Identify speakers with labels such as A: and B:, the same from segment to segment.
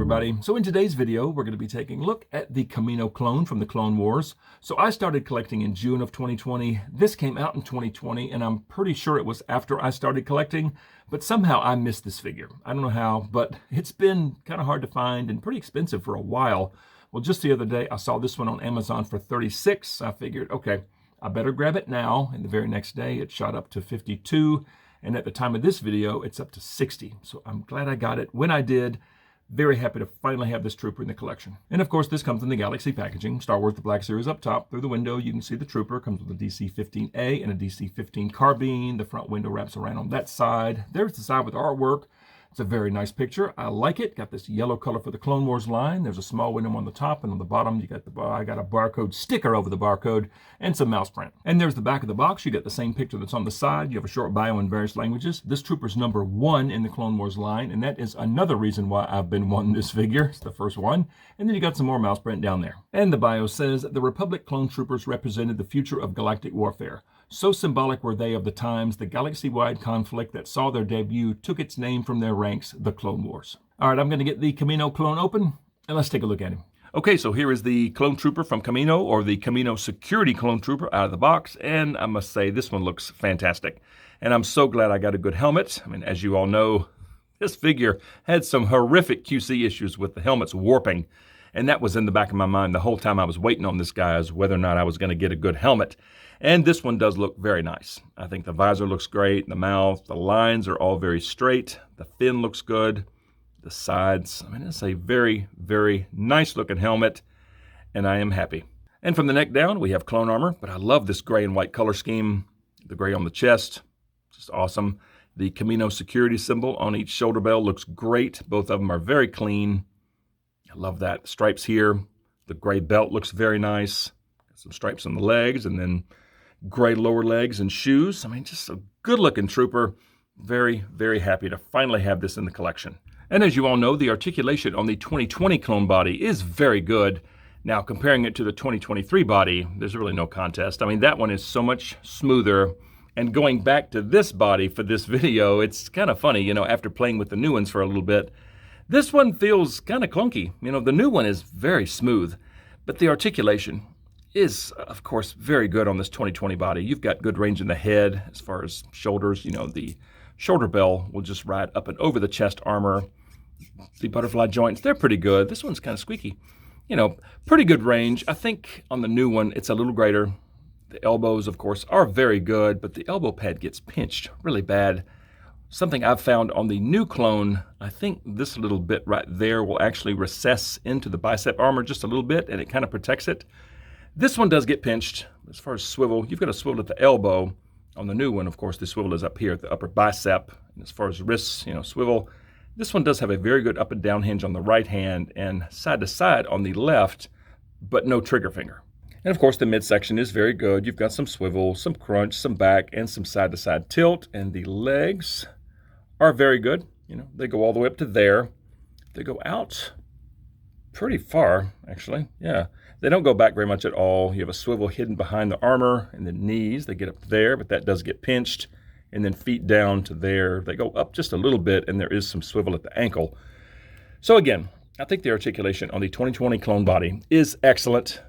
A: everybody. So in today's video, we're going to be taking a look at the Kamino clone from the Clone Wars. So I started collecting in June of 2020. This came out in 2020, and I'm pretty sure it was after I started collecting, but somehow I missed this figure. I don't know how, but it's been kind of hard to find and pretty expensive for a while. Well, just the other day, I saw this one on Amazon for $36. I figured, okay, I better grab it now. And the very next day, it shot up to $52. And at the time of this video, it's up to $60. So I'm glad I got it when I did. Very happy to finally have this trooper in the collection. And of course, this comes in the Galaxy packaging. Star Wars The Black Series up top. Through the window, you can see the trooper. Comes with a DC-15A and a DC-15 carbine. The front window wraps around on that side. There's the side with artwork. It's a very nice picture. I like it. Got this yellow color for the Clone Wars line. There's a small window on the top, and on the bottom, you got I got a barcode sticker over the barcode and some mouse print. And there's the back of the box. You got the same picture that's on the side. You have a short bio in various languages. This trooper's number 1 in the Clone Wars line, and that is another reason why I've been wanting this figure. It's the first one. And then you got some more mouse print down there. And the bio says, the Republic clone troopers represented the future of galactic warfare. So symbolic were they of the times the galaxy-wide conflict that saw their debut took its name from their ranks, the Clone Wars. All right, I'm going to get the Kamino clone open, and let's take a look at him. Okay, so here is the clone trooper from Kamino, or the Kamino Security Clone Trooper out of the box, and I must say, this one looks fantastic. And I'm so glad I got a good helmet. I mean, as you all know, this figure had some horrific QC issues with the helmets warping, and that was in the back of my mind the whole time I was waiting on this guy, as whether or not I was going to get a good helmet. And this one does look very nice. I think the visor looks great, the mouth, the lines are all very straight, the fin looks good, the sides. I mean, it's a very, very nice looking helmet, and I am happy. And from the neck down, we have clone armor, but I love this gray and white color scheme. The gray on the chest, just awesome. The Kamino security symbol on each shoulder bell looks great. Both of them are very clean. I love that. Stripes here. The gray belt looks very nice. Got some stripes on the legs, and then gray lower legs and shoes. I mean, just a good looking trooper. Very, very happy to finally have this in the collection. And as you all know, the articulation on the 2020 clone body is very good. Now, comparing it to the 2023 body, there's really no contest. I mean, that one is so much smoother. And going back to this body for this video, it's kind of funny, you know, after playing with the new ones for a little bit, this one feels kind of clunky. You know, the new one is very smooth, but the articulation is, of course, very good on this 2020 body. You've got good range in the head as far as shoulders. You know, the shoulder bell will just ride up and over the chest armor. The butterfly joints, they're pretty good. This one's kind of squeaky. You know, pretty good range. I think on the new one, it's a little greater. The elbows, of course, are very good, but the elbow pad gets pinched really bad. Something I've found on the new clone, I think this little bit right there will actually recess into the bicep armor just a little bit, and it kind of protects it. This one does get pinched. As far as swivel, you've got a swivel at the elbow. On the new one, of course, the swivel is up here at the upper bicep. And as far as wrists, you know, swivel, this one does have a very good up and down hinge on the right hand and side to side on the left, but no trigger finger. And of course, the midsection is very good. You've got some swivel, some crunch, some back, and some side to side tilt. And the legs are very good. You know, they go all the way up to there. They go out pretty far, actually. Yeah. They don't go back very much at all. You have a swivel hidden behind the armor, and the knees, they get up there, but that does get pinched. And then feet down to there. They go up just a little bit, and there is some swivel at the ankle. So again, I think the articulation on the 2020 clone body is excellent,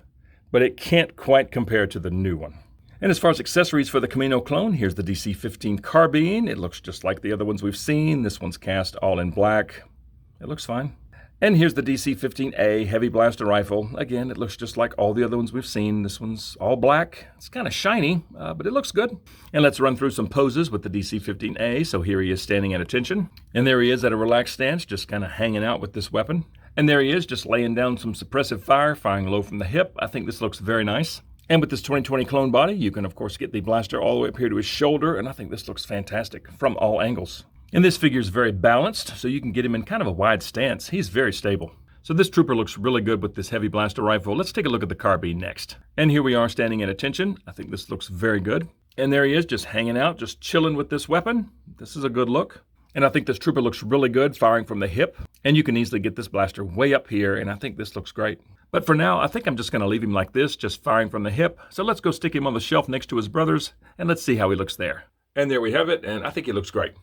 A: but it can't quite compare to the new one. And as far as accessories for the Kamino clone, here's the DC-15 carbine. It looks just like the other ones we've seen. This one's cast all in black. It looks fine. And here's the DC-15A heavy blaster rifle. Again, it looks just like all the other ones we've seen. This one's all black. It's kind of shiny, but it looks good. And let's run through some poses with the DC-15A. So here he is standing at attention. And there he is at a relaxed stance, just kind of hanging out with this weapon. And there he is, just laying down some suppressive fire, firing low from the hip. I think this looks very nice. And with this 2020 clone body, you can, of course, get the blaster all the way up here to his shoulder. And I think this looks fantastic from all angles. And this figure is very balanced, so you can get him in kind of a wide stance. He's very stable. So this trooper looks really good with this heavy blaster rifle. Let's take a look at the carbine next. And here we are standing at attention. I think this looks very good. And there he is, just hanging out, just chilling with this weapon. This is a good look. And I think this trooper looks really good, firing from the hip. And you can easily get this blaster way up here, and I think this looks great. But for now, I think I'm just going to leave him like this, just firing from the hip. So let's go stick him on the shelf next to his brothers, and let's see how he looks there. And there we have it, and I think he looks great.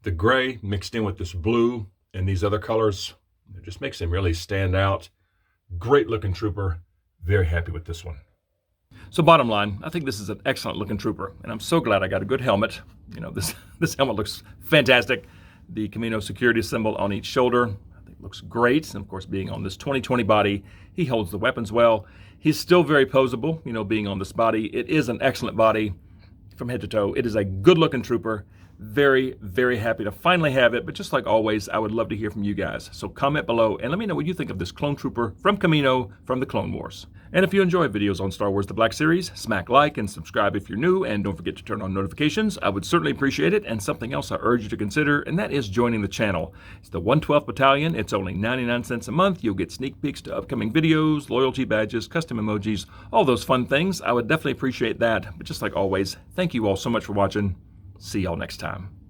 A: The gray mixed in with this blue and these other colors, It just makes him really stand out. Great looking trooper. Very happy with this one. So bottom line, I think this is an excellent looking trooper, and I'm so glad I got a good helmet. You know, this helmet looks fantastic. The Kamino security symbol on each shoulder, I think looks great. And of course, being on this 2020 body, he holds the weapons well. He's still very poseable, you know, being on this body. It is an excellent body from head to toe. It is a good looking trooper. Very, very happy to finally have it. But just like always, I would love to hear from you guys. So comment below and let me know what you think of this clone trooper from Kamino from the Clone Wars. And if you enjoy videos on Star Wars The Black Series, smack like and subscribe if you're new, and don't forget to turn on notifications. I would certainly appreciate it. And something else I urge you to consider, and that is joining the channel. It's the 112th Battalion. It's only 99 cents a month. You'll get sneak peeks to upcoming videos, loyalty badges, custom emojis, all those fun things. I would definitely appreciate that. But just like always, thank you all so much for watching. See y'all next time.